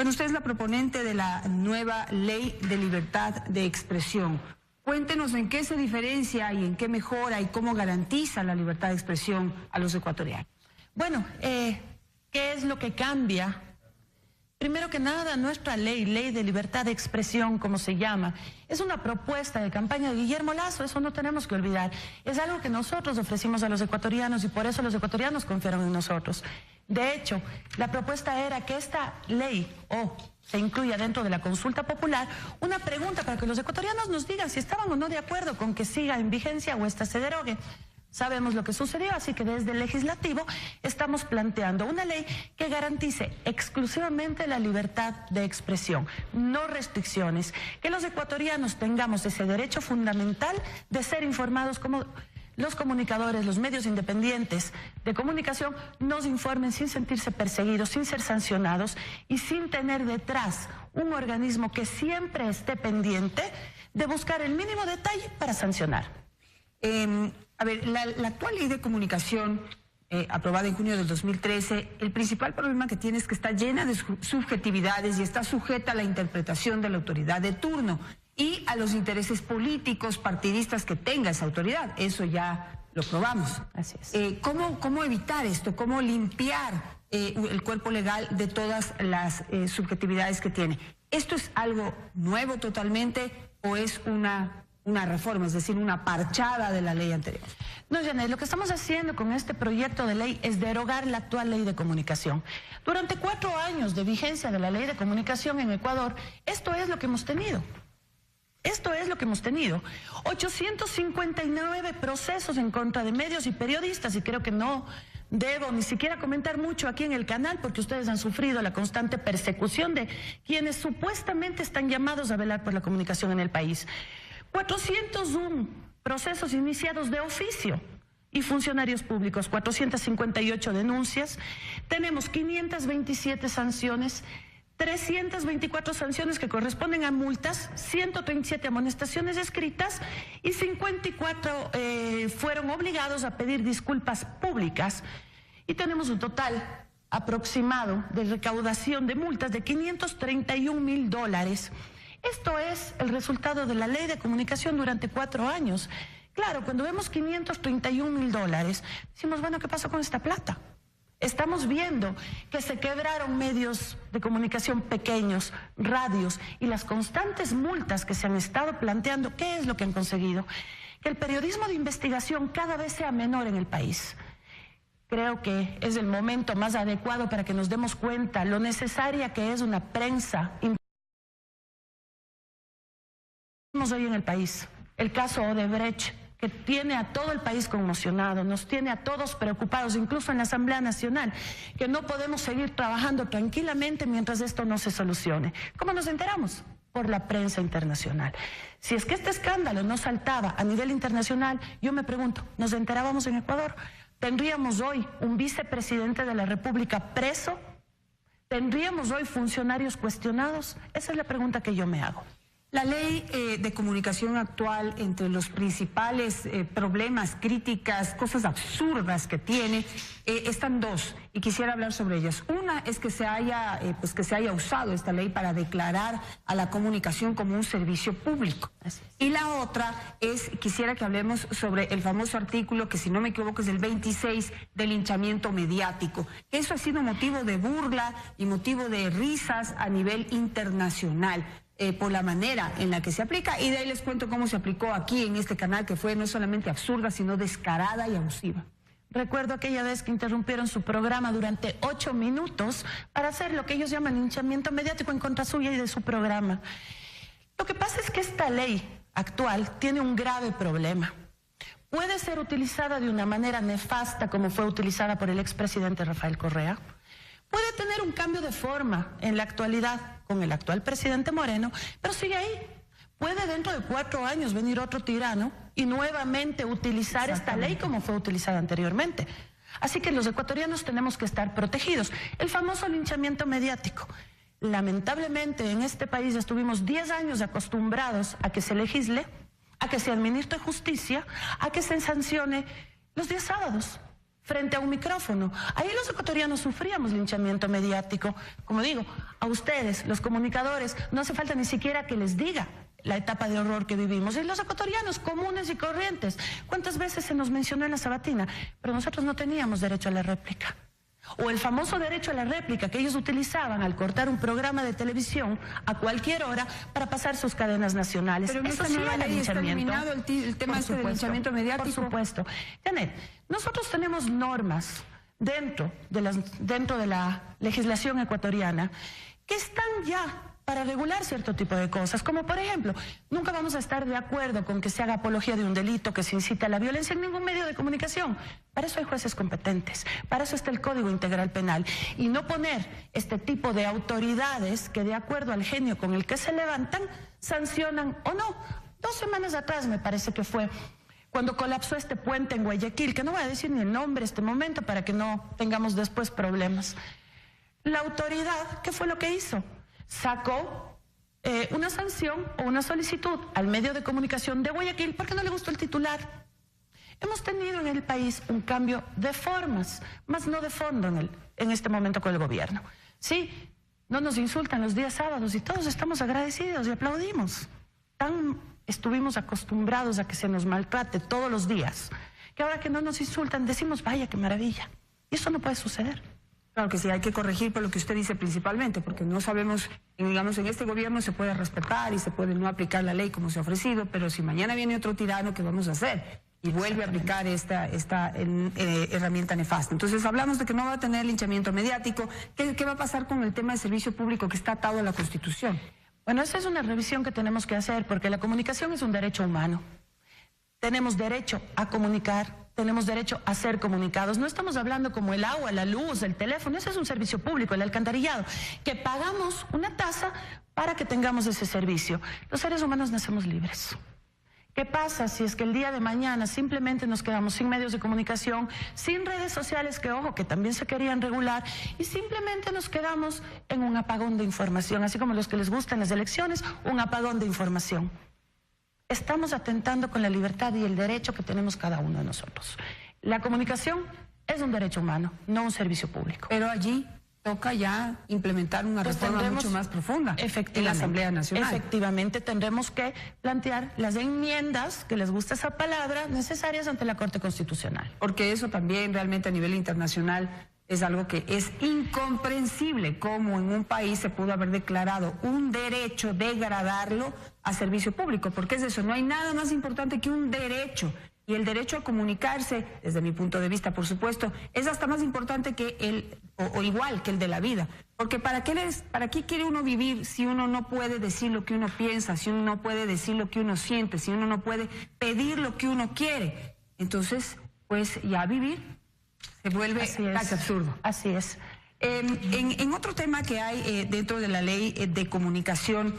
Bueno, usted es la proponente de la nueva Ley de Libertad de Expresión. Cuéntenos en qué se diferencia y en qué mejora y cómo garantiza la libertad de expresión a los ecuatorianos. Bueno, ¿qué es lo que cambia? Primero que nada, nuestra ley de libertad de expresión, como se llama, es una propuesta de campaña de Guillermo Lasso, eso no tenemos que olvidar. Es algo que nosotros ofrecimos a los ecuatorianos y por eso los ecuatorianos confiaron en nosotros. De hecho, la propuesta era que esta ley se incluya dentro de la consulta popular una pregunta para que los ecuatorianos nos digan si estaban o no de acuerdo con que siga en vigencia o esta se derogue. Sabemos lo que sucedió, así que desde el legislativo estamos planteando una ley que garantice exclusivamente la libertad de expresión, no restricciones, que los ecuatorianos tengamos ese derecho fundamental de ser informados como los comunicadores, los medios independientes de comunicación nos informen sin sentirse perseguidos, sin ser sancionados y sin tener detrás un organismo que siempre esté pendiente de buscar el mínimo detalle para sancionar. A ver, la actual ley de comunicación aprobada en junio del 2013, el principal problema que tiene es que está llena de subjetividades y está sujeta a la interpretación de la autoridad de turno y a los intereses políticos, partidistas que tenga esa autoridad. Eso ya lo probamos. Así es. ¿Cómo evitar esto? ¿Cómo limpiar el cuerpo legal de todas las subjetividades que tiene? ¿Esto es algo nuevo totalmente o es una reforma, es decir, una parchada de la ley anterior? No, Janet, lo que estamos haciendo con este proyecto de ley es derogar la actual ley de comunicación. Durante 4 años de vigencia de la ley de comunicación en Ecuador, esto es lo que hemos tenido. 859 procesos en contra de medios y periodistas, y creo que no debo ni siquiera comentar mucho aquí en el canal porque ustedes han sufrido la constante persecución de quienes supuestamente están llamados a velar por la comunicación en el país. 401 procesos iniciados de oficio y funcionarios públicos, 458 denuncias, tenemos 527 sanciones, 324 sanciones que corresponden a multas, 137 amonestaciones escritas y 54 fueron obligados a pedir disculpas públicas y tenemos un total aproximado de recaudación de multas de $531.000. Esto es el resultado de la ley de comunicación durante 4 años. Claro, cuando vemos $531.000, decimos, bueno, ¿qué pasó con esta plata? Estamos viendo que se quebraron medios de comunicación pequeños, radios y las constantes multas que se han estado planteando. ¿Qué es lo que han conseguido? Que el periodismo de investigación cada vez sea menor en el país. Creo que es el momento más adecuado para que nos demos cuenta lo necesaria que es una prensa hoy en el país. El caso Odebrecht, que tiene a todo el país conmocionado, nos tiene a todos preocupados, incluso en la Asamblea Nacional, que no podemos seguir trabajando tranquilamente mientras esto no se solucione. ¿Cómo nos enteramos? Por la prensa internacional. Si es que este escándalo no saltaba a nivel internacional, yo me pregunto, ¿nos enterábamos en Ecuador? ¿Tendríamos hoy un vicepresidente de la República preso? ¿Tendríamos hoy funcionarios cuestionados? Esa es la pregunta que yo me hago. La ley de comunicación actual, entre los principales problemas, críticas, cosas absurdas que tiene, están 2 y quisiera hablar sobre ellas. Una es que se haya usado esta ley para declarar a la comunicación como un servicio público. Y la otra es, quisiera que hablemos sobre el famoso artículo que, si no me equivoco, es el 26 del linchamiento mediático. Eso ha sido motivo de burla y motivo de risas a nivel internacional. Por la manera en la que se aplica, y de ahí les cuento cómo se aplicó aquí en este canal, que fue no solamente absurda, sino descarada y abusiva. Recuerdo aquella vez que interrumpieron su programa durante 8 minutos para hacer lo que ellos llaman linchamiento mediático en contra suya y de su programa. Lo que pasa es que esta ley actual tiene un grave problema. Puede ser utilizada de una manera nefasta como fue utilizada por el expresidente Rafael Correa. Puede tener un cambio de forma en la actualidad con el actual presidente Moreno, pero sigue ahí. Puede dentro de 4 años venir otro tirano y nuevamente utilizar esta ley como fue utilizada anteriormente. Así que los ecuatorianos tenemos que estar protegidos. El famoso linchamiento mediático. Lamentablemente en este país estuvimos 10 años acostumbrados a que se legisle, a que se administre justicia, a que se sancione los días sábados. frente a un micrófono. Ahí los ecuatorianos sufríamos linchamiento mediático. Como digo, a ustedes, los comunicadores, no hace falta ni siquiera que les diga la etapa de horror que vivimos. Y los ecuatorianos comunes y corrientes, ¿cuántas veces se nos mencionó en la sabatina? Pero nosotros no teníamos derecho a la réplica. O el famoso derecho a la réplica que ellos utilizaban al cortar un programa de televisión a cualquier hora para pasar sus cadenas nacionales. Pero en esta nueva ley está eliminado el tema del linchamiento mediático. Por supuesto. Janet, nosotros tenemos normas dentro de la legislación ecuatoriana que están ya para regular cierto tipo de cosas, como por ejemplo, nunca vamos a estar de acuerdo con que se haga apología de un delito que se incita a la violencia en ningún medio de comunicación. Para eso hay jueces competentes, para eso está el Código Integral Penal. Y no poner este tipo de autoridades que de acuerdo al genio con el que se levantan, sancionan o no. 2 semanas atrás me parece que fue cuando colapsó este puente en Guayaquil, que no voy a decir ni el nombre este momento para que no tengamos después problemas. La autoridad, ¿qué fue lo que hizo? Sacó una sanción o una solicitud al medio de comunicación de Guayaquil porque no le gustó el titular. Hemos tenido en el país un cambio de formas, más no de fondo en este momento con el gobierno. Sí, no nos insultan los días sábados y todos estamos agradecidos y aplaudimos. Tan estuvimos acostumbrados a que se nos maltrate todos los días, que ahora que no nos insultan decimos, vaya, qué maravilla. Y eso no puede suceder. Claro que sí, hay que corregir por lo que usted dice principalmente, porque no sabemos, digamos, en este gobierno se puede respetar y se puede no aplicar la ley como se ha ofrecido, pero si mañana viene otro tirano, ¿qué vamos a hacer? Y vuelve a aplicar esta herramienta nefasta. Entonces hablamos de que no va a tener linchamiento mediático. ¿Qué va a pasar con el tema de servicio público que está atado a la Constitución? Bueno, esa es una revisión que tenemos que hacer porque la comunicación es un derecho humano. Tenemos derecho a comunicar, tenemos derecho a ser comunicados. No estamos hablando como el agua, la luz, el teléfono, ese es un servicio público, el alcantarillado, que pagamos una tasa para que tengamos ese servicio. Los seres humanos nacemos libres. ¿Qué pasa si es que el día de mañana simplemente nos quedamos sin medios de comunicación, sin redes sociales, que ojo, que también se querían regular, y simplemente nos quedamos en un apagón de información, así como los que les gustan las elecciones, un apagón de información? Estamos atentando con la libertad y el derecho que tenemos cada uno de nosotros. La comunicación es un derecho humano, no un servicio público. Pero allí toca ya implementar una reforma mucho más profunda en la Asamblea Nacional. Efectivamente, tendremos que plantear las enmiendas, que les gusta esa palabra, necesarias ante la Corte Constitucional. Porque eso también realmente a nivel internacional es algo que es incomprensible, cómo en un país se pudo haber declarado un derecho degradarlo a servicio público, porque es eso, no hay nada más importante que un derecho. Y el derecho a comunicarse, desde mi punto de vista, por supuesto, es hasta más importante que o igual que el de la vida. Porque ¿para qué quiere uno vivir si uno no puede decir lo que uno piensa, si uno no puede decir lo que uno siente, si uno no puede pedir lo que uno quiere? Entonces, pues ya vivir se vuelve casi absurdo. Así es. En otro tema que hay dentro de la ley de comunicación,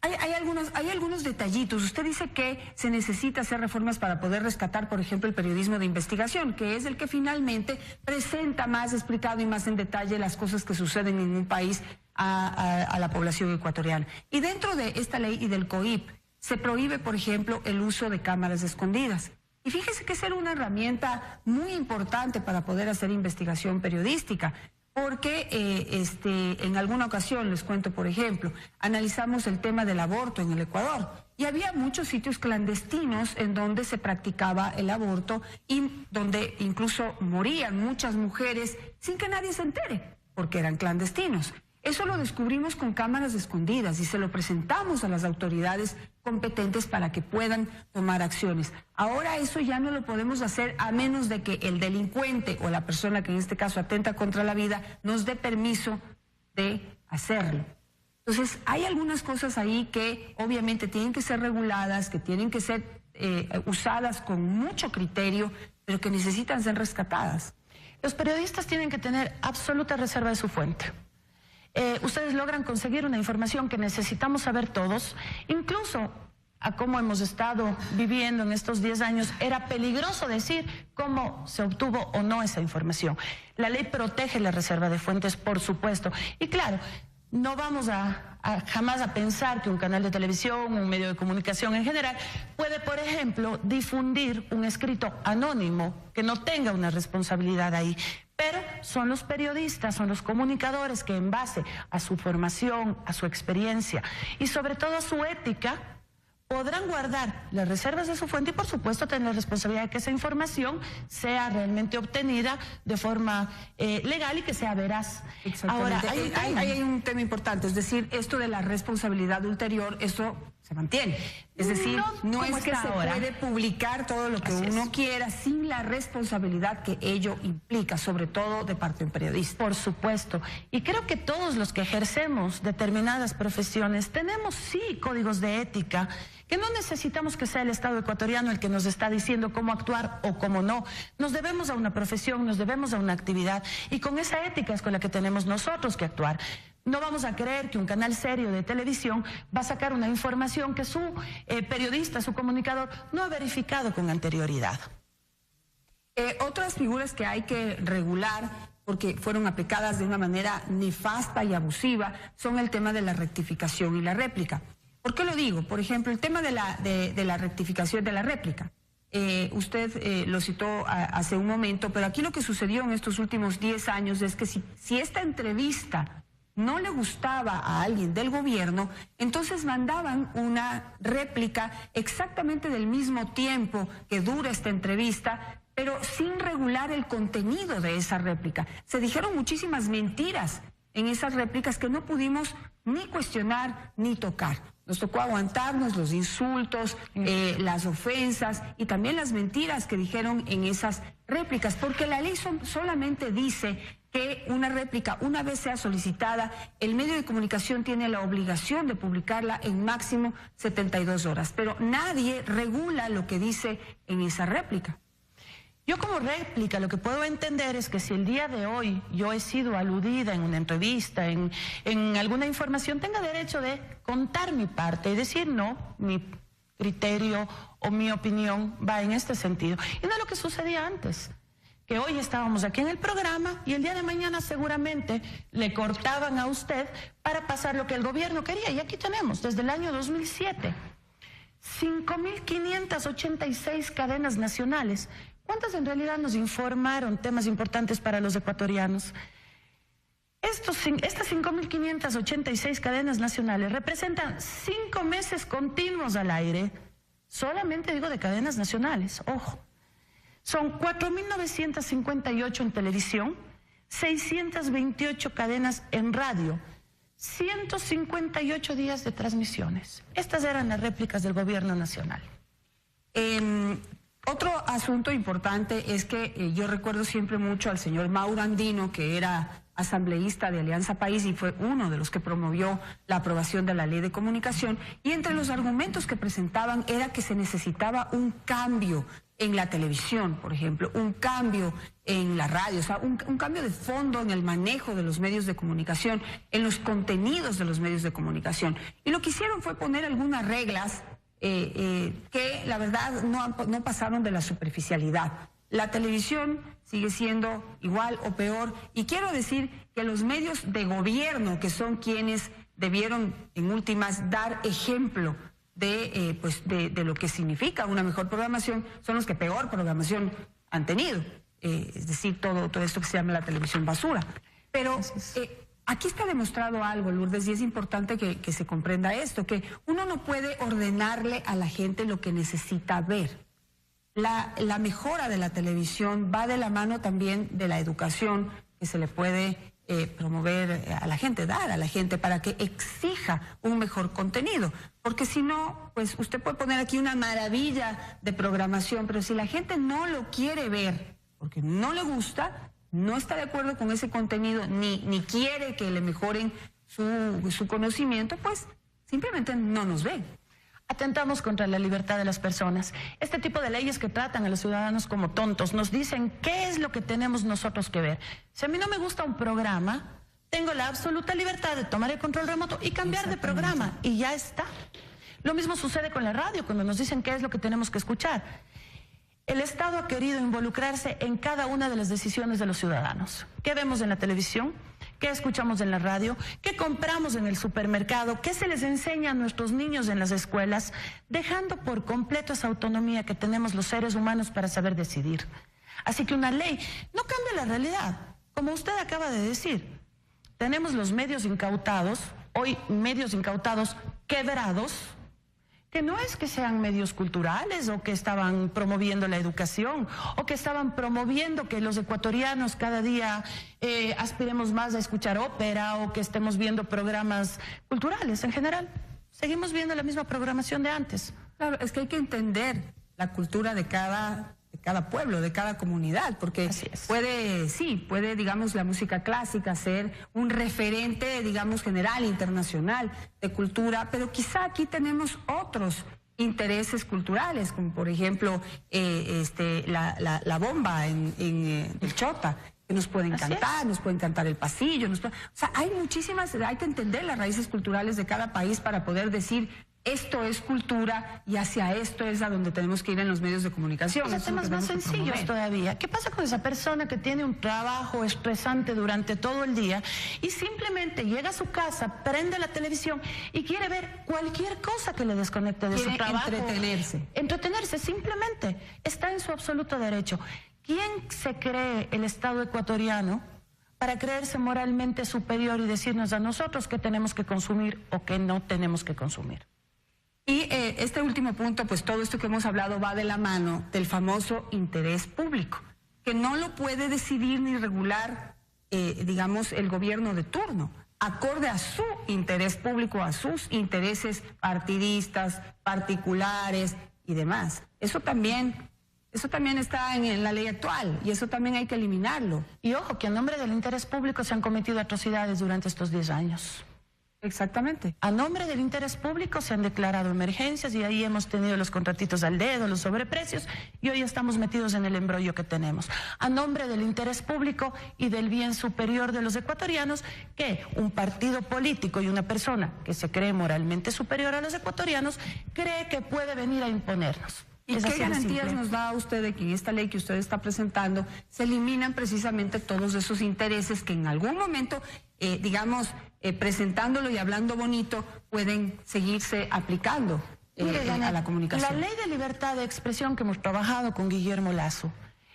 hay algunos detallitos. Usted dice que se necesita hacer reformas para poder rescatar, por ejemplo, el periodismo de investigación, que es el que finalmente presenta más explicado y más en detalle las cosas que suceden en un país a la población ecuatoriana. Y dentro de esta ley y del COIP se prohíbe, por ejemplo, el uso de cámaras escondidas. Y fíjese que esa era una herramienta muy importante para poder hacer investigación periodística. Porque en alguna ocasión, les cuento por ejemplo, analizamos el tema del aborto en el Ecuador y había muchos sitios clandestinos en donde se practicaba el aborto y donde incluso morían muchas mujeres sin que nadie se entere, porque eran clandestinos. Eso lo descubrimos con cámaras escondidas y se lo presentamos a las autoridades competentes para que puedan tomar acciones. Ahora eso ya no lo podemos hacer a menos de que el delincuente o la persona que en este caso atenta contra la vida nos dé permiso de hacerlo. Entonces hay algunas cosas ahí que obviamente tienen que ser reguladas, que tienen que ser usadas con mucho criterio, pero que necesitan ser rescatadas. Los periodistas tienen que tener absoluta reserva de su fuente. Ustedes logran conseguir una información que necesitamos saber todos, incluso a cómo hemos estado viviendo en estos 10 años, era peligroso decir cómo se obtuvo o no esa información. La ley protege la reserva de fuentes, por supuesto, y claro, no vamos a jamás a pensar que un canal de televisión, un medio de comunicación en general, puede, por ejemplo, difundir un escrito anónimo que no tenga una responsabilidad ahí. Pero son los periodistas, son los comunicadores que en base a su formación, a su experiencia y sobre todo a su ética, podrán guardar las reservas de su fuente y, por supuesto, tener la responsabilidad de que esa información sea realmente obtenida de forma legal y que sea veraz. Ahora, hay un tema importante, es decir, esto de la responsabilidad ulterior, esto se mantiene. Es decir, no es que se puede publicar todo lo que uno quiera sin la responsabilidad que ello implica, sobre todo de parte de un periodista. Por supuesto. Y creo que todos los que ejercemos determinadas profesiones tenemos, sí, códigos de ética, que no necesitamos que sea el Estado ecuatoriano el que nos está diciendo cómo actuar o cómo no. Nos debemos a una profesión, nos debemos a una actividad, y con esa ética es con la que tenemos nosotros que actuar. No vamos a creer que un canal serio de televisión va a sacar una información que su periodista, su comunicador, no ha verificado con anterioridad. Otras figuras que hay que regular, porque fueron aplicadas de una manera nefasta y abusiva, son el tema de la rectificación y la réplica. ¿Por qué lo digo? Por ejemplo, el tema de la rectificación de la réplica. Usted lo citó hace un momento, pero aquí lo que sucedió en estos últimos 10 años es que si esta entrevista no le gustaba a alguien del gobierno, entonces mandaban una réplica exactamente del mismo tiempo que dura esta entrevista, pero sin regular el contenido de esa réplica. Se dijeron muchísimas mentiras en esas réplicas que no pudimos ni cuestionar ni tocar. Nos tocó aguantarnos los insultos, las ofensas y también las mentiras que dijeron en esas réplicas, porque la ley solamente dice que una réplica, una vez sea solicitada, el medio de comunicación tiene la obligación de publicarla en máximo 72 horas, pero nadie regula lo que dice en esa réplica. Yo como réplica lo que puedo entender es que si el día de hoy yo he sido aludida en una entrevista, en alguna información, tenga derecho de contar mi parte y decir no, mi criterio o mi opinión va en este sentido. Y no es lo que sucedía antes, que hoy estábamos aquí en el programa y el día de mañana seguramente le cortaban a usted para pasar lo que el gobierno quería. Y aquí tenemos, desde el año 2007, 5.586 cadenas nacionales. ¿Cuántas en realidad nos informaron temas importantes para los ecuatorianos? Estas 5.586 cadenas nacionales representan 5 meses continuos al aire, solamente digo de cadenas nacionales, ojo. Son 4.958 en televisión, 628 cadenas en radio, 158 días de transmisiones. Estas eran las réplicas del gobierno nacional. Otro asunto importante es que yo recuerdo siempre mucho al señor Mauro Andino, que era asambleísta de Alianza País y fue uno de los que promovió la aprobación de la ley de comunicación, y entre los argumentos que presentaban era que se necesitaba un cambio en la televisión, por ejemplo, un cambio en la radio, o sea, un cambio de fondo en el manejo de los medios de comunicación, en los contenidos de los medios de comunicación. Y lo que hicieron fue poner algunas reglas que la verdad no pasaron de la superficialidad. La televisión sigue siendo igual o peor, y quiero decir que los medios de gobierno, que son quienes debieron en últimas dar ejemplo de lo que significa una mejor programación, son los que peor programación han tenido, es decir, todo esto que se llama la televisión basura. Pero aquí está demostrado algo, Lourdes, y es importante que se comprenda esto, que uno no puede ordenarle a la gente lo que necesita ver. La mejora de la televisión va de la mano también de la educación que se le puede promover a la gente, dar a la gente para que exija un mejor contenido. Porque si no, pues usted puede poner aquí una maravilla de programación, pero si la gente no lo quiere ver porque no le gusta, no está de acuerdo con ese contenido, ni quiere que le mejoren su conocimiento, pues simplemente no nos ven. Atentamos contra la libertad de las personas. Este tipo de leyes que tratan a los ciudadanos como tontos nos dicen qué es lo que tenemos nosotros que ver. Si a mí no me gusta un programa, tengo la absoluta libertad de tomar el control remoto y cambiar de programa, y ya está. Lo mismo sucede con la radio, cuando nos dicen qué es lo que tenemos que escuchar. El Estado ha querido involucrarse en cada una de las decisiones de los ciudadanos. ¿Qué vemos en la televisión? ¿Qué escuchamos en la radio? ¿Qué compramos en el supermercado? ¿Qué se les enseña a nuestros niños en las escuelas? Dejando por completo esa autonomía que tenemos los seres humanos para saber decidir. Así que una ley no cambia la realidad, como usted acaba de decir. Tenemos los medios incautados, hoy medios incautados quebrados, que no es que sean medios culturales o que estaban promoviendo la educación o que estaban promoviendo que los ecuatorianos cada día aspiremos más a escuchar ópera o que estemos viendo programas culturales en general. Seguimos viendo la misma programación de antes. Claro, es que hay que entender la cultura de cada pueblo, de cada comunidad, porque puede, digamos, la música clásica ser un referente, digamos, general, internacional de cultura, pero quizá aquí tenemos otros intereses culturales, como por ejemplo la bomba en el Chota, que nos pueden cantar, nos pueden cantar el pasillo, o sea, hay muchísimas, hay que entender las raíces culturales de cada país para poder decir esto es cultura y hacia esto es a donde tenemos que ir en los medios de comunicación. Los temas más sencillos todavía. ¿Qué pasa con esa persona que tiene un trabajo estresante durante todo el día y simplemente llega a su casa, prende la televisión y quiere ver cualquier cosa que le desconecte de su trabajo? Entretenerse, simplemente. Está en su absoluto derecho. ¿Quién se cree el Estado ecuatoriano para creerse moralmente superior y decirnos a nosotros qué tenemos que consumir o qué no tenemos que consumir? Y este último punto, pues todo esto que hemos hablado va de la mano del famoso interés público, que no lo puede decidir ni regular, digamos, el gobierno de turno, acorde a su interés público, a sus intereses partidistas, particulares y demás. Eso también está en la ley actual y eso también hay que eliminarlo. Y ojo, que a nombre del interés público se han cometido atrocidades durante estos 10 años. Exactamente. A nombre del interés público se han declarado emergencias y ahí hemos tenido los contratitos al dedo, los sobreprecios y hoy estamos metidos en el embrollo que tenemos. A nombre del interés público y del bien superior de los ecuatorianos, que un partido político y una persona que se cree moralmente superior a los ecuatorianos cree que puede venir a imponernos. ¿Y qué garantías nos da usted de que en esta ley que usted está presentando se eliminan precisamente todos esos intereses que en algún momento, digamos, presentándolo y hablando bonito, pueden seguirse aplicando a la comunicación? La ley de libertad de expresión que hemos trabajado con Guillermo Lasso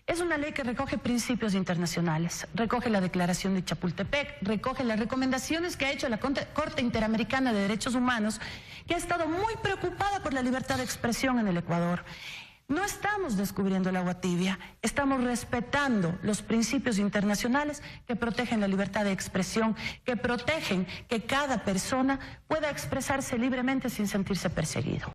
es una ley que recoge principios internacionales, recoge la Declaración de Chapultepec, recoge las recomendaciones que ha hecho la Corte Interamericana de Derechos Humanos, que ha estado muy preocupada por la libertad de expresión en el Ecuador. No estamos descubriendo el agua tibia, estamos respetando los principios internacionales que protegen la libertad de expresión, que protegen que cada persona pueda expresarse libremente sin sentirse perseguido.